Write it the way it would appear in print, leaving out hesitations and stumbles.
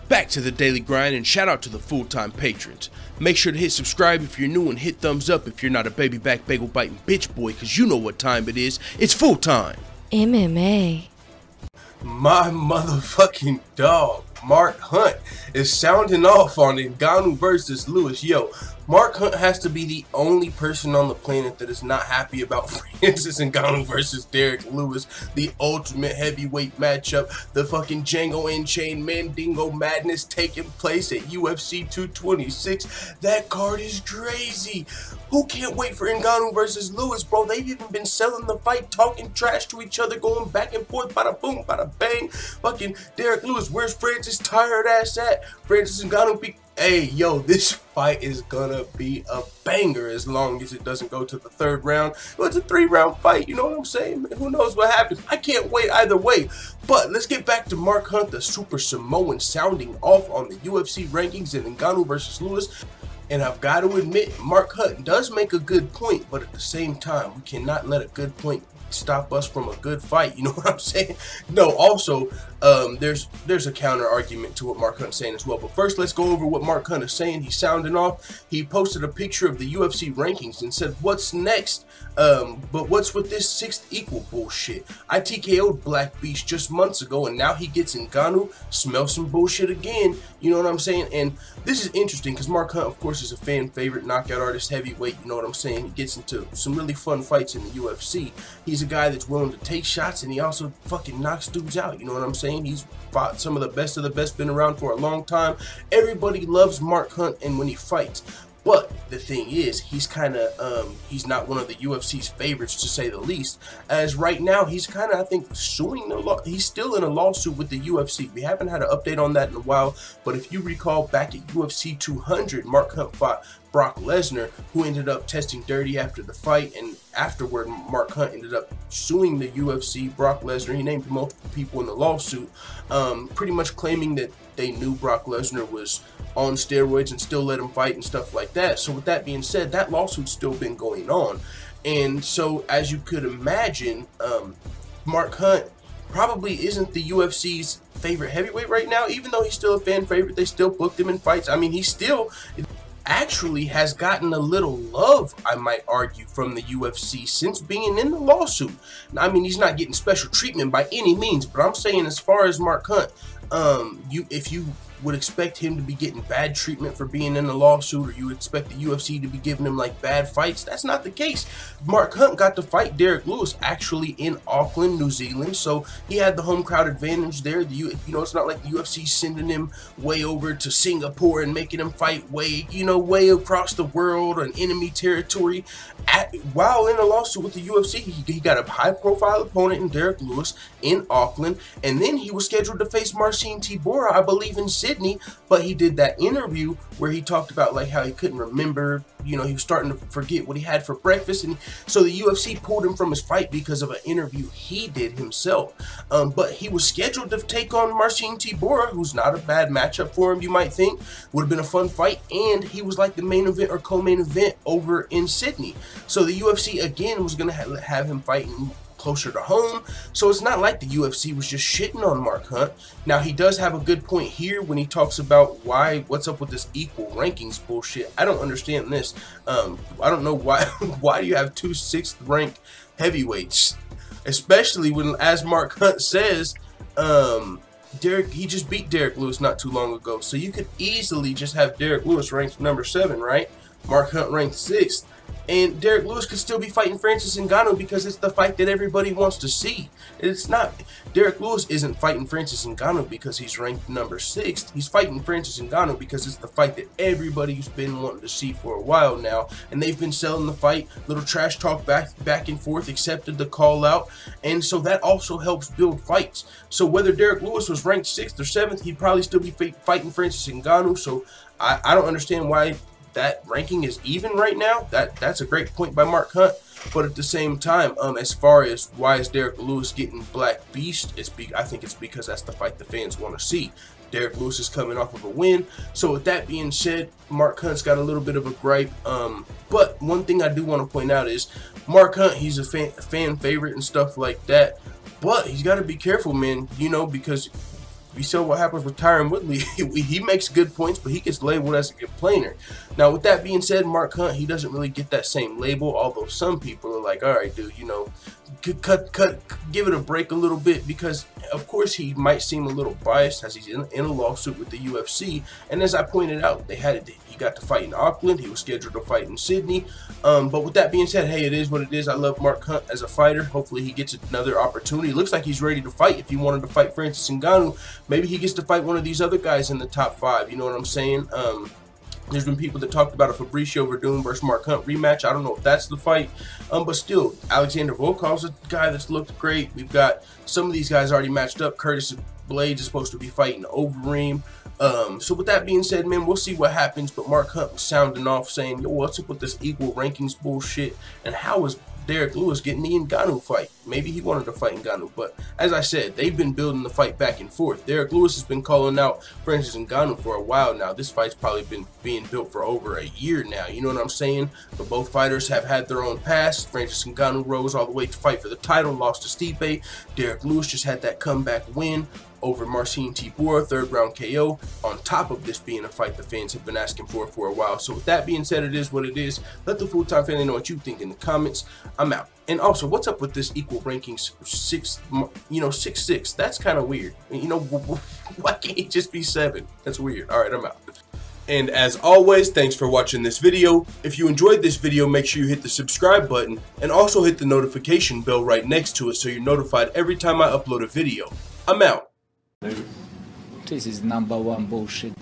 Back to the daily grind, and shout out to the full-time patrons. Make sure to hit subscribe if you're new and hit thumbs up if you're not a baby back bagel biting bitch boy, cause you know what time it is. It's full time. MMA. My motherfucking dog, Mark Hunt, is sounding off on Ngannou versus Lewis. Yo, Mark Hunt has to be the only person on the planet that is not happy about Francis Ngannou versus Derek Lewis, the ultimate heavyweight matchup, the fucking Django Unchained Mandingo madness taking place at UFC 226. That card is crazy. Who can't wait for Ngannou versus Lewis, bro? They've even been selling the fight, talking trash to each other, going back and forth, bada boom, bada bang. Fucking Derek Lewis, where's Francis tired ass at? Francis Ngannou hey, yo, this fight is gonna be a banger as long as it doesn't go to the third round. Well, it's a 3-round fight, you know what I'm saying? Who knows what happens? I can't wait either way. But let's get back to Mark Hunt, the Super Samoan, sounding off on the UFC rankings in Ngannou versus Lewis. And I've got to admit, Mark Hunt does make a good point, but at the same time, we cannot let a good point stop us from a good fight. You know what I'm saying? No, also, there's a counter argument to what Mark Hunt's saying as well. But first, let's go over what Mark Hunt is saying. He's sounding off. He posted a picture of the UFC rankings and said, "What's next? But what's with this 6th equal bullshit? I TKO'd Black Beast just months ago, and now he gets Ngannou. Smell some bullshit again." You know what I'm saying? And this is interesting because Mark Hunt, of course, is a fan favorite, knockout artist, heavyweight. You know what I'm saying? He gets into some really fun fights in the UFC. He's a guy that's willing to take shots, and he also fucking knocks dudes out. You know what I'm saying? He's fought some of the best, been around for a long time. Everybody loves Mark Hunt, and when he fights. But the thing is, he's kind of, he's not one of the UFC's favorites, to say the least. As right now, he's kind of, I think, suing the law. He's still in a lawsuit with the UFC. We haven't had an update on that in a while. But if you recall, back at UFC 200, Mark Hunt fought Brock Lesnar, who ended up testing dirty after the fight. And afterward, Mark Hunt ended up suing the UFC, Brock Lesnar. He named multiple people in the lawsuit, pretty much claiming that they knew Brock Lesnar was on steroids and still let him fight and stuff like that. So with that being said, that lawsuit's still been going on. And so as you could imagine, Mark Hunt probably isn't the UFC's favorite heavyweight right now. Even though he's still a fan favorite, they still booked him in fights. I mean, he still actually has gotten a little love, I might argue, from the UFC since being in the lawsuit. I mean, he's not getting special treatment by any means, but I'm saying as far as Mark Hunt, if you would expect him to be getting bad treatment for being in the lawsuit, or you expect the UFC to be giving him like bad fights, that's not the case. Mark Hunt got to fight Derek Lewis actually in Auckland, New Zealand, so he had the home crowd advantage there. You know, it's not like the UFC sending him way over to Singapore and making him fight way across the world on enemy territory. While in a lawsuit with the UFC, he got a high-profile opponent in Derek Lewis in Auckland, and then he was scheduled to face Marcin Tybura, I believe, in Sydney. But he did that interview where he talked about like how he couldn't remember, you know, he was starting to forget what he had for breakfast, and so the UFC pulled him from his fight because of an interview he did himself. But he was scheduled to take on Marcin Tybura, who's not a bad matchup for him, you might think. Would have been a fun fight, and he was like the main event or co-main event over in Sydney. So the UFC again was going to have him fighting closer to home. So it's not like the UFC was just shitting on Mark Hunt. Now, he does have a good point here when he talks about what's up with this equal rankings bullshit. I don't understand this. I don't know why why do you have 2 6th ranked heavyweights, especially when, as Mark Hunt says, he just beat Derek Lewis not too long ago. So you could easily just have Derek Lewis ranked number 7, right? Mark Hunt ranked 6th. And Derek Lewis could still be fighting Francis Ngannou because it's the fight that everybody wants to see. It's not. Derek Lewis isn't fighting Francis Ngannou because he's ranked number 6th. He's fighting Francis Ngannou because it's the fight that everybody's been wanting to see for a while now. And they've been selling the fight. Little trash talk back and forth, accepted the call out. And so that also helps build fights. So whether Derek Lewis was ranked 6th or 7th, he'd probably still be fighting Francis Ngannou. So I don't understand why that ranking is even right now. That's a great point by Mark Hunt. But at the same time, as far as why is Derek Lewis getting Black Beast, I think it's because that's the fight the fans want to see. Derek Lewis is coming off of a win. So with that being said, Mark Hunt's got a little bit of a gripe. But one thing I do want to point out is Mark Hunt, he's a fan favorite and stuff like that. But he's got to be careful, man, you know, because You saw what happens with Tyron Woodley. He makes good points, but he gets labeled as a complainer. Now, with that being said, Mark Hunt, he doesn't really get that same label, although some people are like, all right, dude, you know, give it a break a little bit, because, of course, he might seem a little biased as he's in a lawsuit with the UFC. And as I pointed out, he got to fight in Auckland. He was scheduled to fight in Sydney. But with that being said, hey, it is what it is. I love Mark Hunt as a fighter. Hopefully he gets another opportunity. It looks like he's ready to fight. If he wanted to fight Francis Ngannou, maybe he gets to fight one of these other guys in the top 5. You know what I'm saying? There's been people that talked about a Fabricio Verdun versus Mark Hunt rematch. I don't know if that's the fight. But still, Alexander Volkov's a guy that's looked great. We've got some of these guys already matched up. Curtis Blades is supposed to be fighting Overeem. So with that being said, man, we'll see what happens. But Mark Hunt was sounding off saying, yo, what's up with this equal rankings bullshit? And how is Derek Lewis getting the Ngannou fight? Maybe he wanted to fight Ngannou, but as I said, they've been building the fight back and forth. Derek Lewis has been calling out Francis Ngannou for a while now. This fight's probably been being built for over a year now. You know what I'm saying? But both fighters have had their own past. Francis Ngannou rose all the way to fight for the title, lost to Stipe. Derek Lewis just had that comeback win over Marcin Tybura, 3rd round KO, on top of this being a fight the fans have been asking for a while. So with that being said, it is what it is. Let the full-time family know what you think in the comments. I'm out. And also, what's up with this equal rankings 6'6"? That's kind of weird. You know, why can't it just be 7? That's weird. All right, I'm out. And as always, thanks for watching this video. If you enjoyed this video, make sure you hit the subscribe button and also hit the notification bell right next to it so you're notified every time I upload a video. I'm out. This is #1 bullshit.